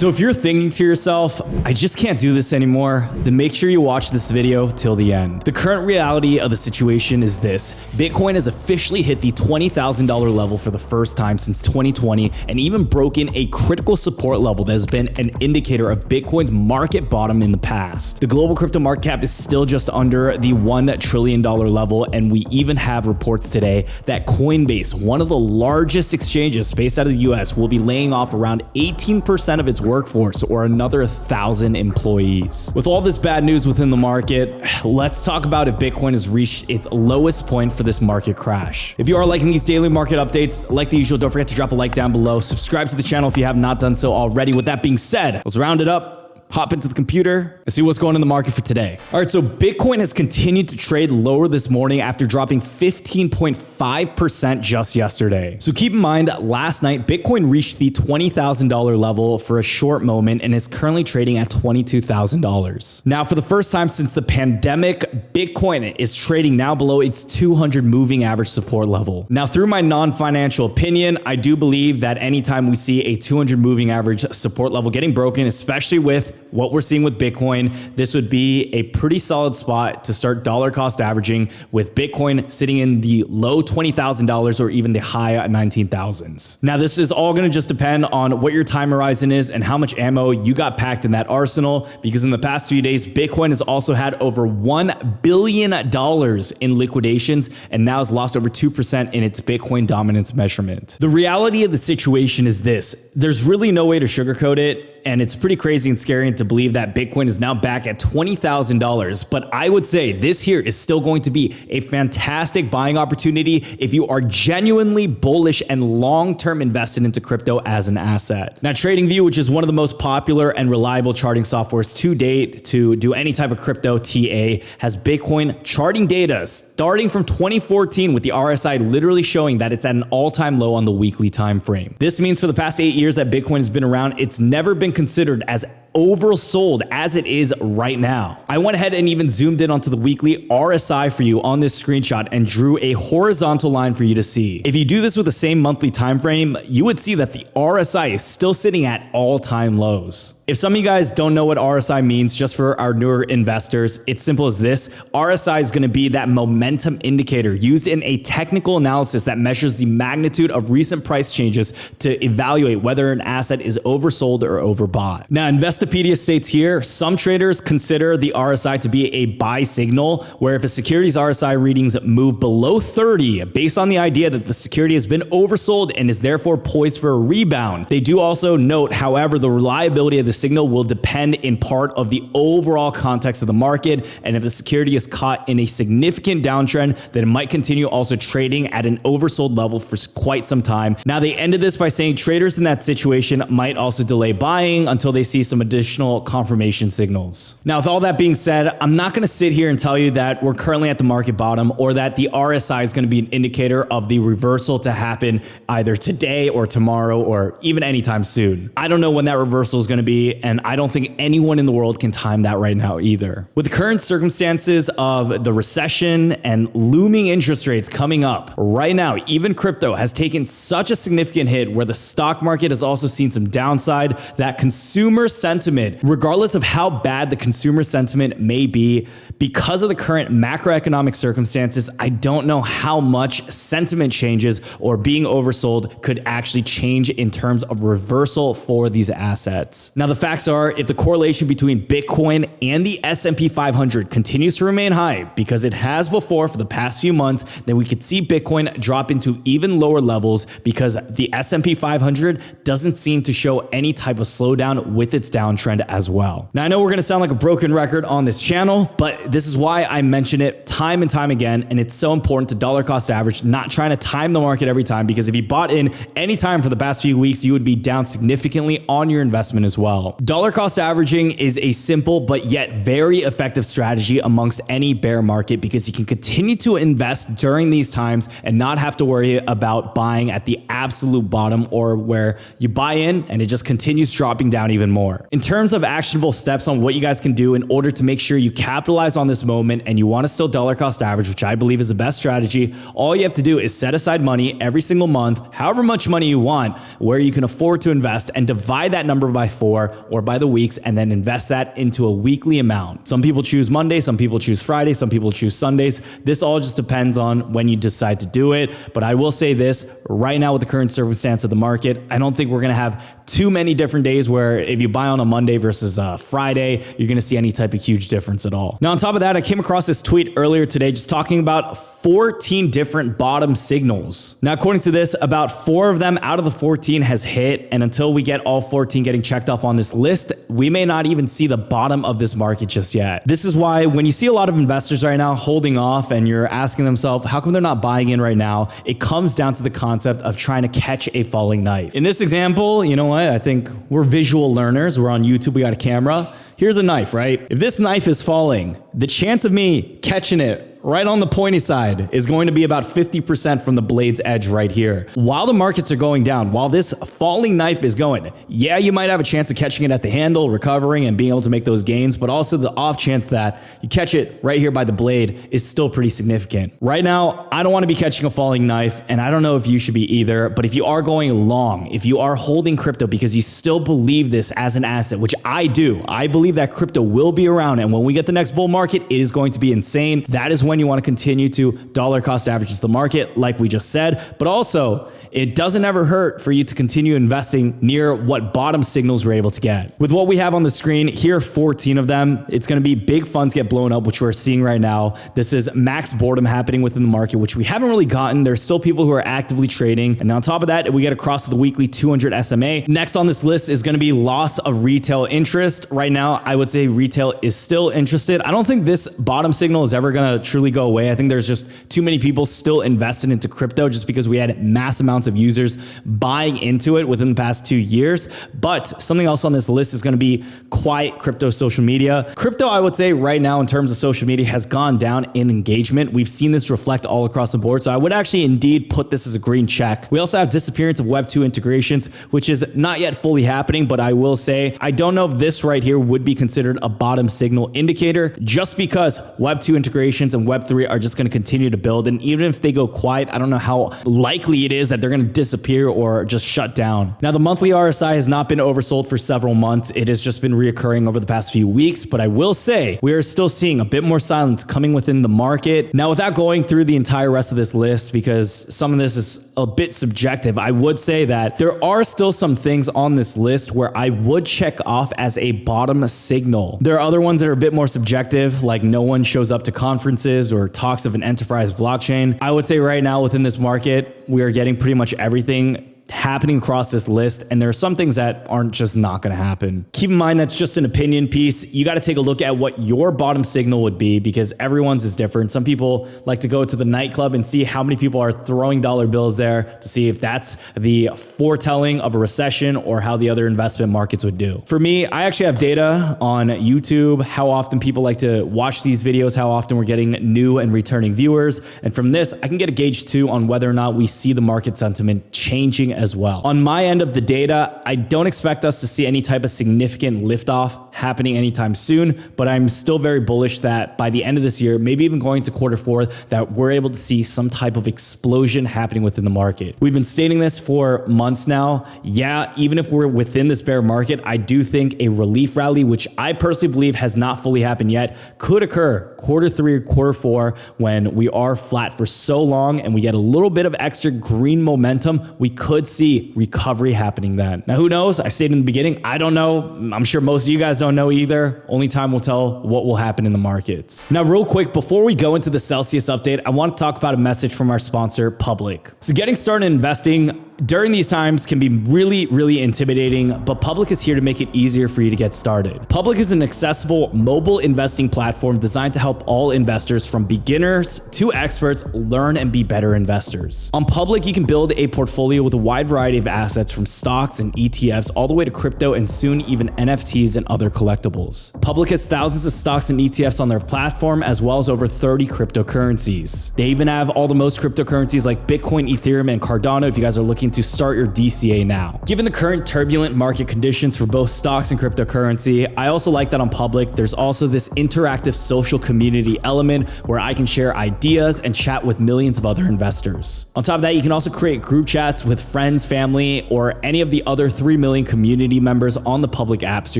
So if you're thinking to yourself, I just can't do this anymore, then make sure you watch this video till the end. The current reality of the situation is this: Bitcoin has officially hit the $20,000 level for the first time since 2020 and even broken a critical support level that has been an indicator of Bitcoin's market bottom in the past. The global crypto market cap is still just under the $1 trillion level, and we even have reports today that Coinbase, one of the largest exchanges based out of the US, will be laying off around 18% of its workforce, or another 1,000 employees. With all this bad news within the market, let's talk about if Bitcoin has reached its lowest point for this market crash. If you are liking these daily market updates, like the usual, don't forget to drop a like down below. Subscribe to the channel if you have not done so already. With that being said, let's round it up, hop into the computer, and see what's going on in the market for today. All right, so Bitcoin has continued to trade lower this morning after dropping 15.5% just yesterday. So keep in mind, last night, Bitcoin reached the $20,000 level for a short moment and is currently trading at $22,000. Now, for the first time since the pandemic, Bitcoin is trading now below its 200 moving average support level. Now, through my non-financial opinion, I do believe that anytime we see a 200 moving average support level getting broken, especially with what we're seeing with Bitcoin, this would be a pretty solid spot to start dollar cost averaging, with Bitcoin sitting in the low $20,000 or even the high 19,000s. Now, this is all going to just depend on what your time horizon is and how much ammo you got packed in that arsenal, because in the past few days, Bitcoin has also had over $1 billion in liquidations and now has lost over 2% in its Bitcoin dominance measurement. The reality of the situation is this: there's really no way to sugarcoat it. And it's pretty crazy and scary to believe that Bitcoin is now back at $20,000. But I would say this here is still going to be a fantastic buying opportunity if you are genuinely bullish and long-term invested into crypto as an asset. Now, TradingView, which is one of the most popular and reliable charting softwares to date to do any type of crypto TA, has Bitcoin charting data starting from 2014, with the RSI literally showing that it's at an all-time low on the weekly time frame. This means for the past 8 years that Bitcoin has been around, it's never been considered as oversold as it is right now. I went ahead and even zoomed in onto the weekly RSI for you on this screenshot and drew a horizontal line for you to see. If you do this with the same monthly time frame, you would see that the RSI is still sitting at all-time lows. If some of you guys don't know what RSI means, just for our newer investors, it's simple as this. RSI is going to be that momentum indicator used in a technical analysis that measures the magnitude of recent price changes to evaluate whether an asset is oversold or overbought. Now, Investopedia states here, some traders consider the RSI to be a buy signal, where if a security's RSI readings move below 30, based on the idea that the security has been oversold and is therefore poised for a rebound. They do also note, however, the reliability of the signal will depend in part of the overall context of the market, and if the security is caught in a significant downtrend, then it might continue also trading at an oversold level for quite some time. Now, they ended this by saying traders in that situation might also delay buying until they see some additional confirmation signals. Now, with all that being said, I'm not going to sit here and tell you that we're currently at the market bottom or that the RSI is going to be an indicator of the reversal to happen either today or tomorrow or even anytime soon. I don't know when that reversal is going to be, and I don't think anyone in the world can time that right now either. With the current circumstances of the recession and looming interest rates coming up right now, even crypto has taken such a significant hit, where the stock market has also seen some downside, that consumer sentiment, regardless of how bad the consumer sentiment may be, because of the current macroeconomic circumstances, I don't know how much sentiment changes or being oversold could actually change in terms of reversal for these assets. Now, the facts are, if the correlation between Bitcoin and the S&P 500 continues to remain high, because it has before for the past few months, then we could see Bitcoin drop into even lower levels, because the S&P 500 doesn't seem to show any type of slowdown with its downtrend as well. Now, I know we're going to sound like a broken record on this channel, but this is why I mention it time and time again, and it's so important to dollar cost average, not trying to time the market every time, because if you bought in any time for the past few weeks, you would be down significantly on your investment as well. Dollar cost averaging is a simple but yet very effective strategy amongst any bear market, because you can continue to invest during these times and not have to worry about buying at the absolute bottom, or where you buy in and it just continues dropping down even more. In In terms of actionable steps on what you guys can do in order to make sure you capitalize on this moment and you want to still dollar cost average, which I believe is the best strategy, all you have to do is set aside money every single month, however much money you want, where you can afford to invest, and divide that number by 4 or by the weeks, and then invest that into a weekly amount. Some people choose Monday, some people choose Friday, some people choose Sundays. This all just depends on when you decide to do it. But I will say this, right now with the current circumstance of the market, I don't think we're going to have too many different days where if you buy on a Monday versus a Friday, you're going to see any type of huge difference at all. Now, on top of that, I came across this tweet earlier today just talking about 14 different bottom signals. Now, according to this, about 4 of them out of the 14 has hit. And until we get all 14 getting checked off on this list, we may not even see the bottom of this market just yet. This is why when you see a lot of investors right now holding off and you're asking themselves, how come they're not buying in right now? It comes down to the concept of trying to catch a falling knife. In this example, you know what? I think we're visual learners. We're on YouTube. We got a camera. Here's a knife, right? If this knife is falling, the chance of me catching it right on the pointy side is going to be about 50% from the blade's edge right here. While the markets are going down, while this falling knife is going, yeah, you might have a chance of catching it at the handle, recovering and being able to make those gains, but also the off chance that you catch it right here by the blade is still pretty significant. Right now, I don't want to be catching a falling knife, and I don't know if you should be either, but if you are going long, if you are holding crypto because you still believe this as an asset, which I do, I believe that crypto will be around, and when we get the next bull market, it is going to be insane. That is when you want to continue to dollar cost average the market, like we just said, but also it doesn't ever hurt for you to continue investing near what bottom signals we're able to get. With what we have on the screen, here are 14 of them. It's going to be big funds get blown up, which we're seeing right now. This is max boredom happening within the market, which we haven't really gotten. There's still people who are actively trading. And on top of that, we get across to the weekly 200 SMA. Next on this list is going to be loss of retail interest. Right now, I would say retail is still interested. I don't think this bottom signal is ever going to truly go away. I think there's just too many people still invested into crypto just because we had mass amounts of users buying into it within the past 2 years. But something else on this list is going to be quiet crypto social media. Crypto, I would say right now in terms of social media has gone down in engagement. We've seen this reflect all across the board. So I would actually indeed put this as a green check. We also have disappearance of Web 2 integrations, which is not yet fully happening, but I will say, I don't know if this right here would be considered a bottom signal indicator just because Web 2 integrations and Web 3 are just going to continue to build. And even if they go quiet, I don't know how likely it is that they're going to disappear or just shut down. Now, the monthly RSI has not been oversold for several months. It has just been reoccurring over the past few weeks, but I will say we are still seeing a bit more silence coming within the market. Now, without going through the entire rest of this list, because some of this is a bit subjective, I would say that there are still some things on this list where I would check off as a bottom signal. There are other ones that are a bit more subjective, like no one shows up to conferences or talks of an enterprise blockchain. I would say right now within this market, we are getting pretty much everything happening across this list, and there are some things that aren't just not going to happen. Keep in mind that's just an opinion piece. You got to take a look at what your bottom signal would be because everyone's is different. Some people like to go to the nightclub and see how many people are throwing dollar bills there to see if that's the foretelling of a recession or how the other investment markets would do. For me, I actually have data on YouTube, how often people like to watch these videos, how often we're getting new and returning viewers. And from this, I can get a gauge too on whether or not we see the market sentiment changing as well. On my end of the data, I don't expect us to see any type of significant liftoff happening anytime soon, but I'm still very bullish that by the end of this year, maybe even going to Q4, that we're able to see some type of explosion happening within the market. We've been stating this for months now. Yeah, even if we're within this bear market, I do think a relief rally, which I personally believe has not fully happened yet, could occur Q3 or Q4 when we are flat for so long and we get a little bit of extra green momentum. We could see recovery happening then. Now, who knows? I stated in the beginning, I don't know. I'm sure most of you guys don't know either. Only time will tell what will happen in the markets. Now, real quick, before we go into the Celsius update, I want to talk about a message from our sponsor, Public. So getting started investing during these times can be really, really intimidating, but Public is here to make it easier for you to get started. Public is an accessible mobile investing platform designed to help all investors from beginners to experts learn and be better investors. On Public, you can build a portfolio with a wide variety of assets from stocks and ETFs all the way to crypto and soon even NFTs and other collectibles. Public has thousands of stocks and ETFs on their platform, as well as over 30 cryptocurrencies. They even have all the most cryptocurrencies like Bitcoin, Ethereum, and Cardano if you guys are looking to start your DCA now. Given the current turbulent market conditions for both stocks and cryptocurrency, I also like that on Public, there's also this interactive social community element where I can share ideas and chat with millions of other investors. On top of that, you can also create group chats with friends, family, or any of the other 3 million community members on the Public app, so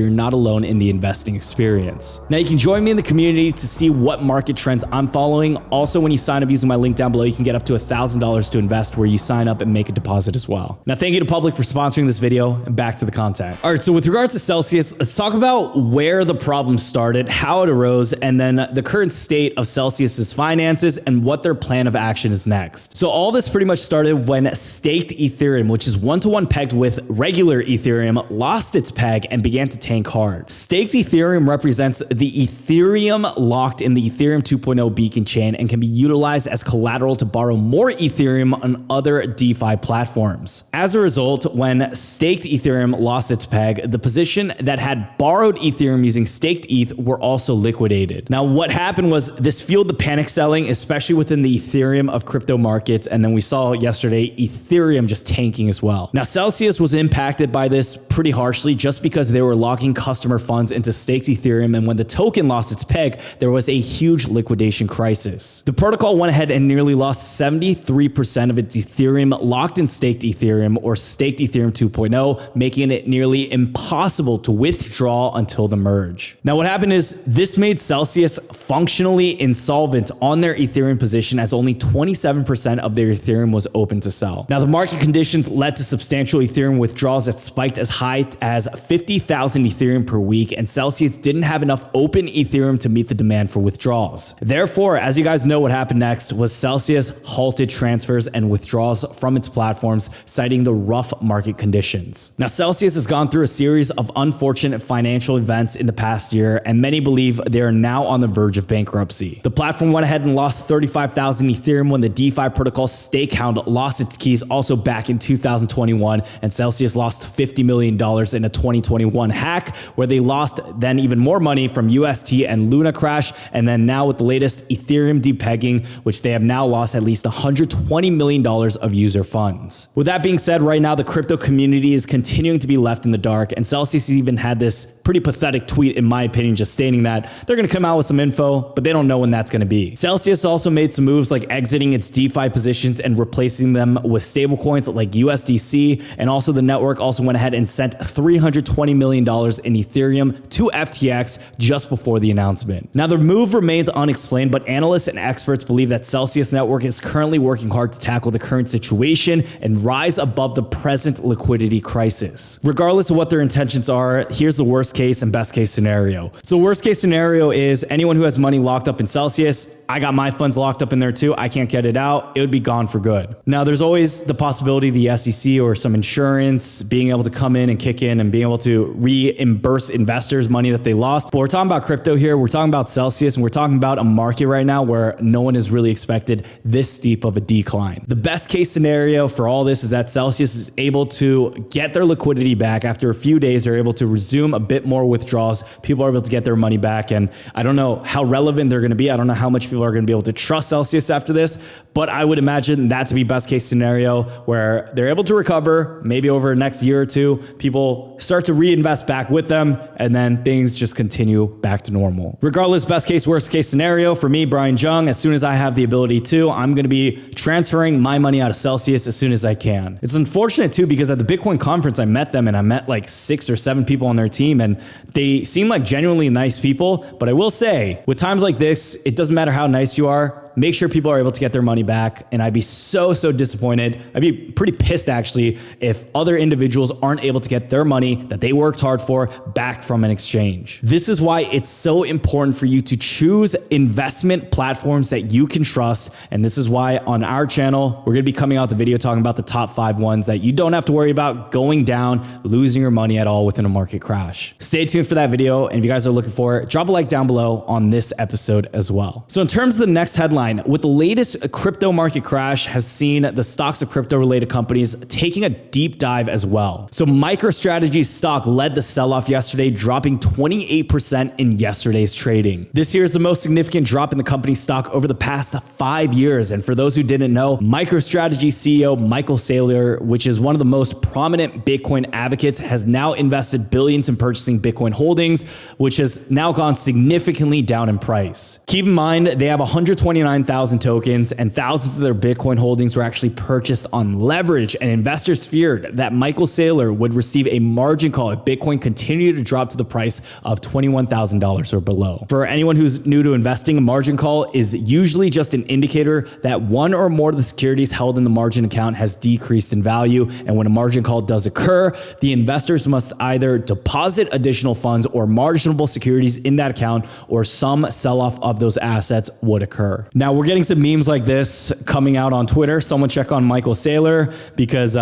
you're not alone in the investing experience. Now you can join me in the community to see what market trends I'm following. Also, when you sign up using my link down below, you can get up to $1,000 to invest where you sign up and make a deposit as well. Now, thank you to Public for sponsoring this video, and back to the content. All right, so with regards to Celsius, let's talk about where the problem started, how it arose, and then the current state of Celsius's finances and what their plan of action is next. So all this pretty much started when staked Ethereum, which is one-to-one pegged with regular Ethereum, lost its peg and began to tank hard. Staked Ethereum represents the Ethereum locked in the Ethereum 2.0 beacon chain and can be utilized as collateral to borrow more Ethereum on other DeFi platforms. As a result, when staked Ethereum lost its peg, the position that had borrowed Ethereum using staked ETH were also liquidated. Now, what happened was this fueled the panic selling, especially within the Ethereum of crypto markets. And then we saw yesterday Ethereum just tanking as well. Now, Celsius was impacted by this pretty harshly just because they were locking customer funds into staked Ethereum. And when the token lost its peg, there was a huge liquidation crisis. The protocol went ahead and nearly lost 73% of its Ethereum locked in staked Ethereum, or staked Ethereum 2.0, making it nearly impossible to withdraw until the merge. Now, what happened is this made Celsius functionally insolvent on their Ethereum position, as only 27% of their Ethereum was open to sell. Now, the market conditions led to substantial Ethereum withdrawals that spiked as high as 50,000 Ethereum per week, and Celsius didn't have enough open Ethereum to meet the demand for withdrawals. Therefore, as you guys know, what happened next was Celsius halted transfers and withdrawals from its platforms, citing the rough market conditions. Now, Celsius has gone through a series of unfortunate financial events in the past year, and many believe they are now on the verge of bankruptcy. The platform went ahead and lost 35,000 Ethereum when the DeFi protocol Stakehound lost its keys also back in 2021, and Celsius lost $50 million in a 2021 hack, where they lost then even more money from UST and Luna crash, and then now with the latest Ethereum depegging, which they have now lost at least $120 million of user funds. With that being said, right now the crypto community is continuing to be left in the dark, and Celsius even had this pretty pathetic tweet, in my opinion, just stating that they're going to come out with some info, but they don't know when that's going to be. Celsius also made some moves like exiting its DeFi positions and replacing them with stablecoins like USDC, and also the network also went ahead and sent $320 million in Ethereum to FTX just before the announcement. Now, the move remains unexplained, but analysts and experts believe that Celsius Network is currently working hard to tackle the current situation and rise above the present liquidity crisis. Regardless of what their intentions are, here's the worst case and best case scenario. So worst case scenario is anyone who has money locked up in Celsius, I got my funds locked up in there too, I can't get it out, it would be gone for good. Now, there's always the possibility the SEC or some insurance being able to come in and kick in and being able to reimburse investors money that they lost. But we're talking about crypto here, we're talking about Celsius, and we're talking about a market right now where no one has really expected this steep of a decline. The best case scenario for all this is that Celsius is able to get their liquidity back. After a few days, they're able to resume a bit more withdrawals. People are able to get their money back, and I don't know how relevant they're going to be. I don't know how much people are going to be able to trust Celsius after this, but I would imagine that to be best case scenario, where they're able to recover maybe over the next year or two. People start to reinvest back with them, and then things just continue back to normal. Regardless, best case, worst case scenario for me, Brian Jung, as soon as I have the ability to, I'm going to be transferring my money out of Celsius as soon as I can. It's unfortunate too, because at the Bitcoin conference, I met them and I met like 6 or 7 people on their team, and they seem like genuinely nice people. But I will say, with times like this, it doesn't matter how nice you are, make sure people are able to get their money back. And I'd be so disappointed. I'd be pretty pissed actually if other individuals aren't able to get their money that they worked hard for back from an exchange. This is why it's so important for you to choose investment platforms that you can trust. And this is why on our channel, we're going to be coming out the video talking about the top 5 ones that you don't have to worry about going down, losing your money at all within a market crash. Stay tuned for that video. And if you guys are looking for it, drop a like down below on this episode as well. So in terms of the next headline, headline, with the latest crypto market crash has seen the stocks of crypto related companies taking a deep dive as well. So Microstrategy stock led the sell-off yesterday, dropping 28% in yesterday's trading. This here is the most significant drop in the company's stock over the past 5 years. And for those who didn't know, Microstrategy CEO Michael Saylor, which is one of the most prominent Bitcoin advocates, has now invested billions in purchasing Bitcoin holdings, which has now gone significantly down in price. Keep in mind, they have 129,000 tokens, and thousands of their Bitcoin holdings were actually purchased on leverage, and investors feared that Michael Saylor would receive a margin call if Bitcoin continued to drop to the price of $21,000 or below. For anyone who's new to investing, a margin call is usually just an indicator that one or more of the securities held in the margin account has decreased in value, and when a margin call does occur, the investors must either deposit additional funds or marginable securities in that account, or some sell-off of those assets would occur. Now, we're getting some memes like this coming out on Twitter. Someone check on Michael Saylor, because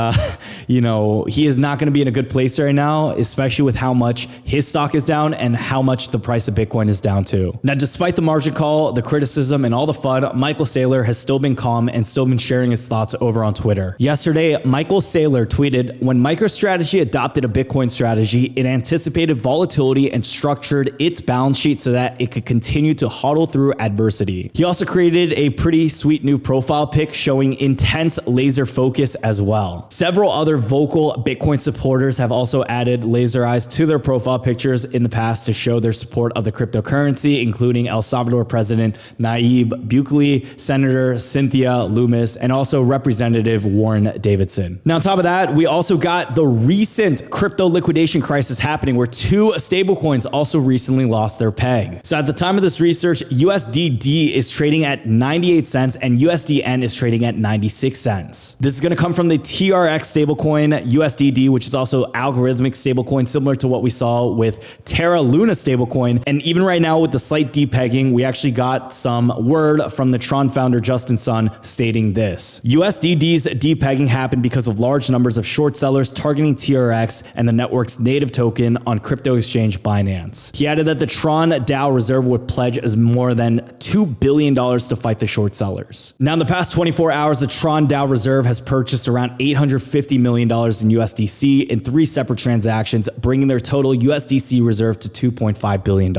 he is not going to be in a good place right now, especially with how much his stock is down and how much the price of Bitcoin is down too. Now, despite the margin call, the criticism, and all the FUD, Michael Saylor has still been calm and still been sharing his thoughts over on Twitter. Yesterday, Michael Saylor tweeted, "When MicroStrategy adopted a Bitcoin strategy, it anticipated volatility and structured its balance sheet so that it could continue to hodl through adversity." He also created a pretty sweet new profile pic showing intense laser focus as well. Several other vocal Bitcoin supporters have also added laser eyes to their profile pictures in the past to show their support of the cryptocurrency, including El Salvador President Nayib Bukele, Senator Cynthia Lummis, and also Representative Warren Davidson. Now, on top of that, we also got the recent crypto liquidation crisis happening, where 2 stablecoins also recently lost their peg. So at the time of this research, USDD is trading at 98 cents and USDN is trading at 96 cents. This is going to come from the TRX stablecoin USDD, which is also algorithmic stablecoin, similar to what we saw with Terra Luna stablecoin. And even right now, with the slight depegging, we actually got some word from the Tron founder Justin Sun stating this: USDD's depegging happened because of large numbers of short sellers targeting TRX and the network's native token on crypto exchange Binance. He added that the Tron DAO reserve would pledge as more than $2 billion to fight the short sellers. Now, in the past 24 hours, the Tron DAO reserve has purchased around $850 million in USDC in 3 separate transactions, bringing their total USDC reserve to $2.5 billion.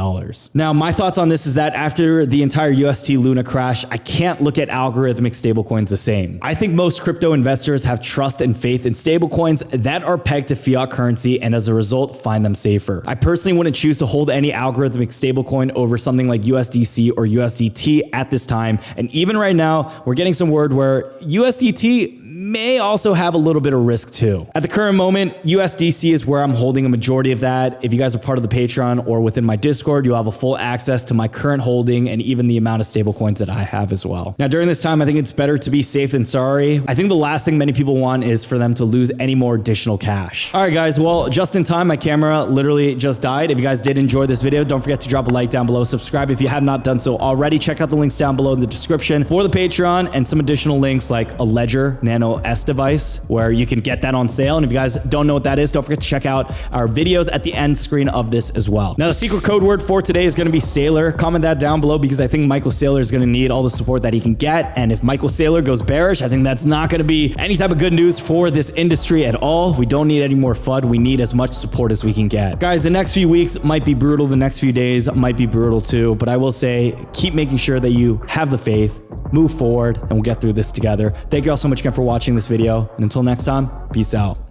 Now, my thoughts on this is that after the entire UST Luna crash, I can't look at algorithmic stablecoins the same. I think most crypto investors have trust and faith in stablecoins that are pegged to fiat currency, and as a result, find them safer. I personally wouldn't choose to hold any algorithmic stablecoin over something like USDC or USDT at this time. And even right now, we're getting some word where USDT may also have a little bit of risk too. At the current moment, USDC is where I'm holding a majority of that. If you guys are part of the Patreon or within my Discord, you'll have a full access to my current holding and even the amount of stable coins that I have as well. Now, during this time, I think it's better to be safe than sorry. I think the last thing many people want is for them to lose any more additional cash. All right, guys. Well, just in time, my camera literally just died. If you guys did enjoy this video, don't forget to drop a like down below. Subscribe if you have not done so already. Check out the links down below in the description for the Patreon and some additional links like a Ledger Nano S device where you can get that on sale. And if you guys don't know what that is, don't forget to check out our videos at the end screen of this as well. Now, the secret code word for today is going to be Saylor. Comment that down below because I think Michael Saylor is going to need all the support that he can get. And if Michael Saylor goes bearish, I think that's not going to be any type of good news for this industry at all. We don't need any more FUD. We need as much support as we can get. Guys, the next few weeks might be brutal. The next few days might be brutal too. But I will say, keep making sure that you have the faith, move forward, and we'll get through this together. Thank you all so much again for watching this video. And until next time, peace out.